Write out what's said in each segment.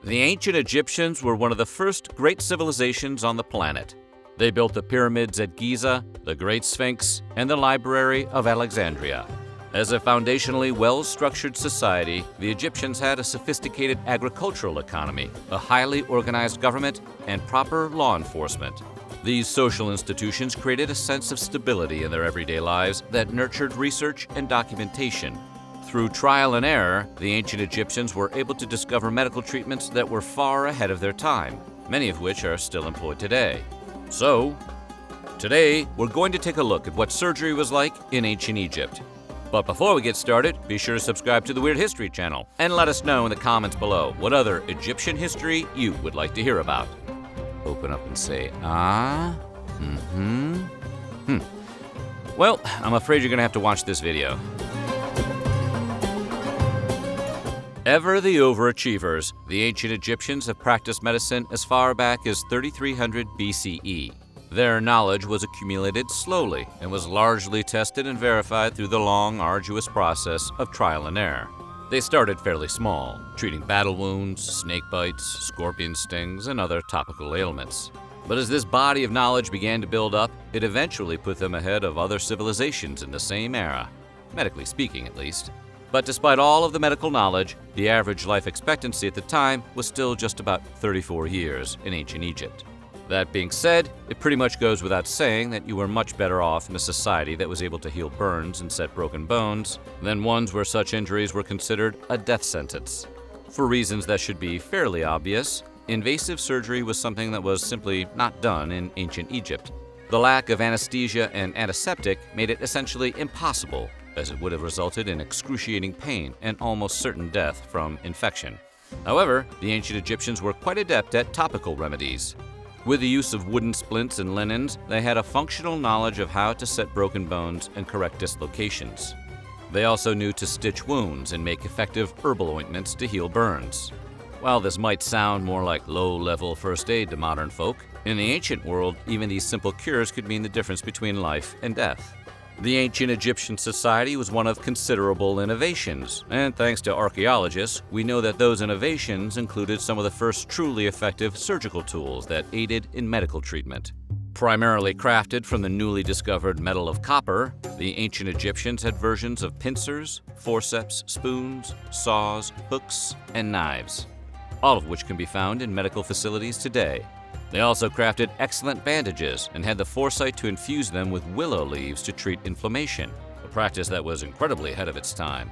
The ancient Egyptians were one of the first great civilizations on the planet. They built the pyramids at Giza, the Great Sphinx, and the Library of Alexandria. As a foundationally well-structured society, the Egyptians had a sophisticated agricultural economy, a highly organized government, and proper law enforcement. These social institutions created a sense of stability in their everyday lives that nurtured research and documentation. Through trial and error, the ancient Egyptians were able to discover medical treatments that were far ahead of their time, many of which are still employed today. So, today we're going to take a look at what surgery was like in ancient Egypt. But before we get started, be sure to subscribe to the Weird History channel and let us know in the comments below what other Egyptian history you would like to hear about. Open up and say, Well, I'm afraid you're going to have to watch this video. Ever the overachievers, the ancient Egyptians have practiced medicine as far back as 3300 BCE. Their knowledge was accumulated slowly and was largely tested and verified through the long, arduous process of trial and error. They started fairly small, treating battle wounds, snake bites, scorpion stings, and other topical ailments. But as this body of knowledge began to build up, it eventually put them ahead of other civilizations in the same era, medically speaking at least. But despite all of the medical knowledge, the average life expectancy at the time was still just about 34 years in ancient Egypt. That being said, it pretty much goes without saying that you were much better off in a society that was able to heal burns and set broken bones than ones where such injuries were considered a death sentence. For reasons that should be fairly obvious, invasive surgery was something that was simply not done in ancient Egypt. The lack of anesthesia and antiseptic made it essentially impossible, as it would have resulted in excruciating pain and almost certain death from infection. However, the ancient Egyptians were quite adept at topical remedies. With the use of wooden splints and linens, they had a functional knowledge of how to set broken bones and correct dislocations. They also knew to stitch wounds and make effective herbal ointments to heal burns. While this might sound more like low-level first aid to modern folk, in the ancient world, even these simple cures could mean the difference between life and death. The ancient Egyptian society was one of considerable innovations, and thanks to archaeologists, we know that those innovations included some of the first truly effective surgical tools that aided in medical treatment. Primarily crafted from the newly discovered metal of copper, the ancient Egyptians had versions of pincers, forceps, spoons, saws, hooks, and knives, all of which can be found in medical facilities today. They also crafted excellent bandages and had the foresight to infuse them with willow leaves to treat inflammation, a practice that was incredibly ahead of its time.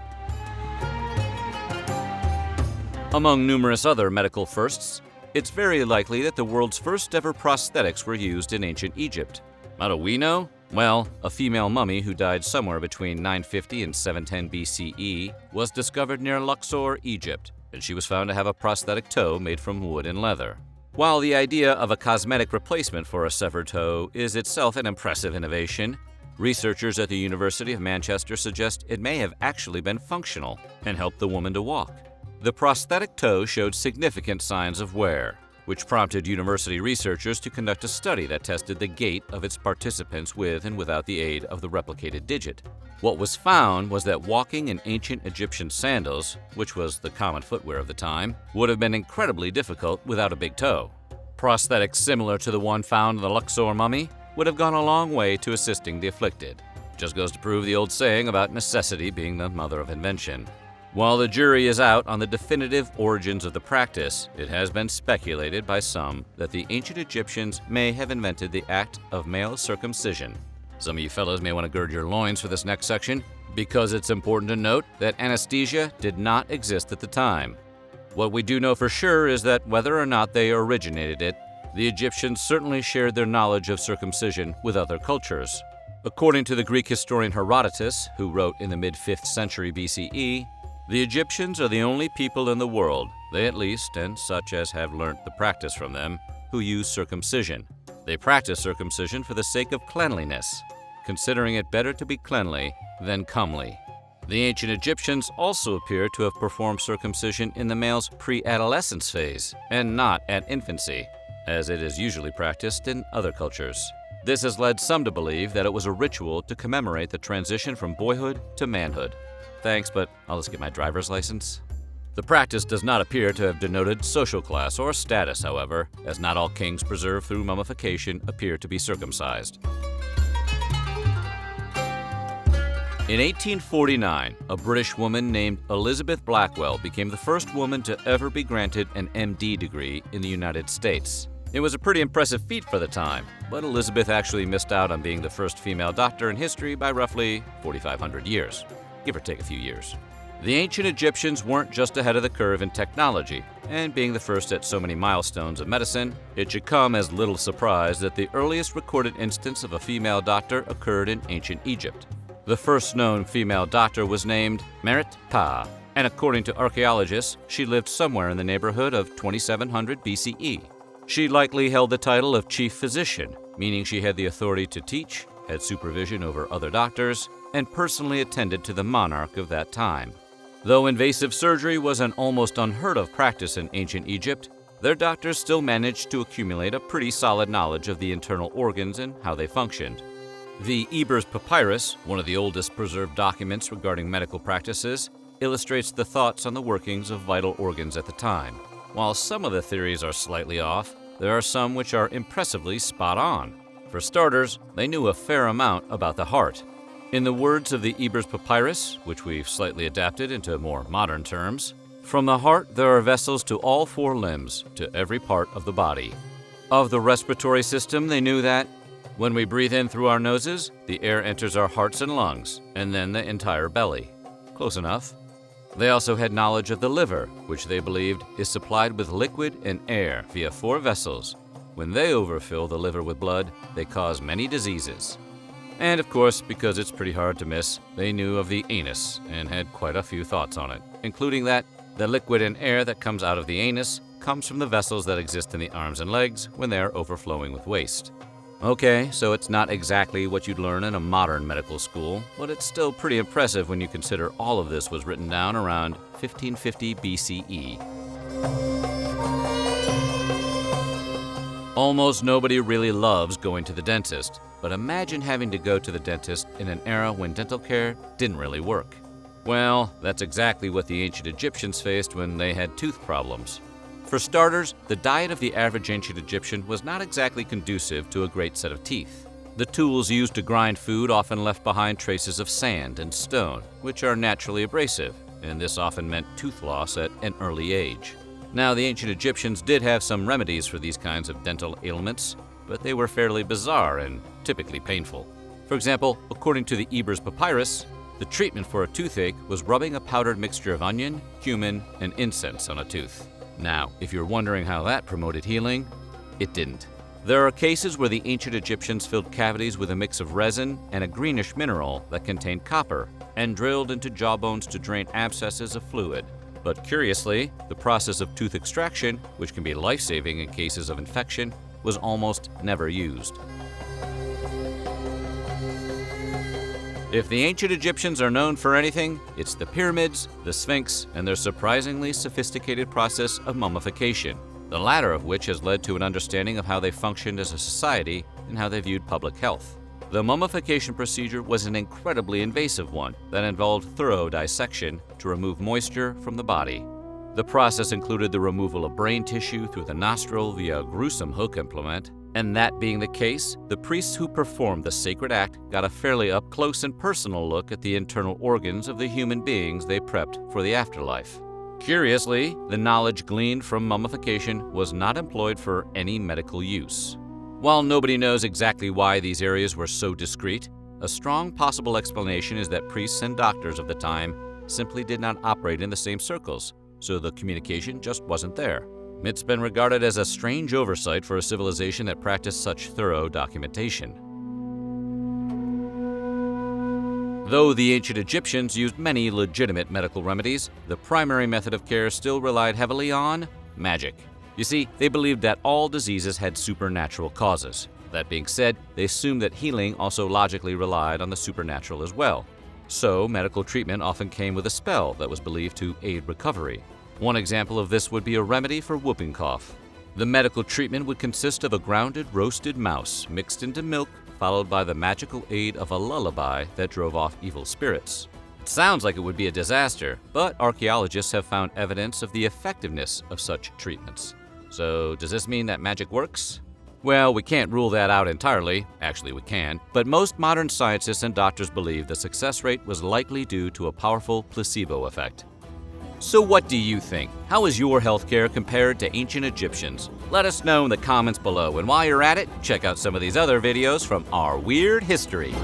Among numerous other medical firsts, it's very likely that the world's first ever prosthetics were used in ancient Egypt. How do we know? Well, a female mummy who died somewhere between 950 and 710 BCE was discovered near Luxor, Egypt, and she was found to have a prosthetic toe made from wood and leather. While the idea of a cosmetic replacement for a severed toe is itself an impressive innovation, researchers at the University of Manchester suggest it may have actually been functional and helped the woman to walk. The prosthetic toe showed significant signs of wear, which prompted university researchers to conduct a study that tested the gait of its participants with and without the aid of the replicated digit. What was found was that walking in ancient Egyptian sandals, which was the common footwear of the time, would have been incredibly difficult without a big toe. Prosthetics similar to the one found in the Luxor mummy would have gone a long way to assisting the afflicted. Just goes to prove the old saying about necessity being the mother of invention. While the jury is out on the definitive origins of the practice, it has been speculated by some that the ancient Egyptians may have invented the act of male circumcision. Some of you fellas may want to gird your loins for this next section, because it's important to note that anesthesia did not exist at the time. What we do know for sure is that whether or not they originated it, the Egyptians certainly shared their knowledge of circumcision with other cultures. According to the Greek historian Herodotus, who wrote in the mid-5th century BCE, the Egyptians are the only people in the world, they at least, and such as have learnt the practice from them, who use circumcision. They practice circumcision for the sake of cleanliness, considering it better to be cleanly than comely. The ancient Egyptians also appear to have performed circumcision in the male's pre-adolescence phase, and not at infancy, as it is usually practiced in other cultures. This has led some to believe that it was a ritual to commemorate the transition from boyhood to manhood. Thanks, but I'll just get my driver's license. The practice does not appear to have denoted social class or status, however, as not all kings preserved through mummification appear to be circumcised. In 1849, a British woman named Elizabeth Blackwell became the first woman to ever be granted an MD degree in the United States. It was a pretty impressive feat for the time, but Elizabeth actually missed out on being the first female doctor in history by roughly 4,500 years, give or take a few years. The ancient Egyptians weren't just ahead of the curve in technology, and being the first at so many milestones of medicine, it should come as little surprise that the earliest recorded instance of a female doctor occurred in ancient Egypt. The first known female doctor was named Merit-Ptah, and according to archaeologists, she lived somewhere in the neighborhood of 2700 BCE. She likely held the title of chief physician, meaning she had the authority to teach, had supervision over other doctors, and personally attended to the monarch of that time. Though invasive surgery was an almost unheard of practice in ancient Egypt, their doctors still managed to accumulate a pretty solid knowledge of the internal organs and how they functioned. The Ebers Papyrus, one of the oldest preserved documents regarding medical practices, illustrates the thoughts on the workings of vital organs at the time. While some of the theories are slightly off, there are some which are impressively spot on. For starters, they knew a fair amount about the heart. In the words of the Ebers Papyrus, which we've slightly adapted into more modern terms, "From the heart there are vessels to all four limbs, to every part of the body." Of the respiratory system, they knew that when we breathe in through our noses, the air enters our hearts and lungs, and then the entire belly. Close enough. They also had knowledge of the liver, which they believed is supplied with liquid and air via four vessels. When they overfill the liver with blood, they cause many diseases. And of course, because it's pretty hard to miss, they knew of the anus and had quite a few thoughts on it, including that the liquid and air that comes out of the anus comes from the vessels that exist in the arms and legs when they are overflowing with waste. Okay, so it's not exactly what you'd learn in a modern medical school, but it's still pretty impressive when you consider all of this was written down around 1550 BCE. Almost nobody really loves going to the dentist, but imagine having to go to the dentist in an era when dental care didn't really work. Well, that's exactly what the ancient Egyptians faced when they had tooth problems. For starters, the diet of the average ancient Egyptian was not exactly conducive to a great set of teeth. The tools used to grind food often left behind traces of sand and stone, which are naturally abrasive, and this often meant tooth loss at an early age. Now, the ancient Egyptians did have some remedies for these kinds of dental ailments, but they were fairly bizarre and typically painful. For example, according to the Ebers Papyrus, the treatment for a toothache was rubbing a powdered mixture of onion, cumin, and incense on a tooth. Now, if you're wondering how that promoted healing, it didn't. There are cases where the ancient Egyptians filled cavities with a mix of resin and a greenish mineral that contained copper and drilled into jawbones to drain abscesses of fluid. But curiously, the process of tooth extraction, which can be life-saving in cases of infection, was almost never used. If the ancient Egyptians are known for anything, it's the pyramids, the Sphinx, and their surprisingly sophisticated process of mummification, the latter of which has led to an understanding of how they functioned as a society and how they viewed public health. The mummification procedure was an incredibly invasive one that involved thorough dissection to remove moisture from the body. The process included the removal of brain tissue through the nostril via a gruesome hook implement, and that being the case, the priests who performed the sacred act got a fairly up-close and personal look at the internal organs of the human beings they prepped for the afterlife. Curiously, the knowledge gleaned from mummification was not employed for any medical use. While nobody knows exactly why these areas were so discreet, a strong possible explanation is that priests and doctors of the time simply did not operate in the same circles, so the communication just wasn't there. It's been regarded as a strange oversight for a civilization that practiced such thorough documentation. Though the ancient Egyptians used many legitimate medical remedies, the primary method of care still relied heavily on magic. You see, they believed that all diseases had supernatural causes. That being said, they assumed that healing also logically relied on the supernatural as well. So, medical treatment often came with a spell that was believed to aid recovery. One example of this would be a remedy for whooping cough. The medical treatment would consist of a grounded roasted mouse mixed into milk, followed by the magical aid of a lullaby that drove off evil spirits. It sounds like it would be a disaster, but archaeologists have found evidence of the effectiveness of such treatments. So, does this mean that magic works? Well, we can't rule that out entirely. Actually, we can. But most modern scientists and doctors believe the success rate was likely due to a powerful placebo effect. So what do you think? How is your healthcare compared to ancient Egyptians? Let us know in the comments below. And while you're at it, check out some of these other videos from our weird history.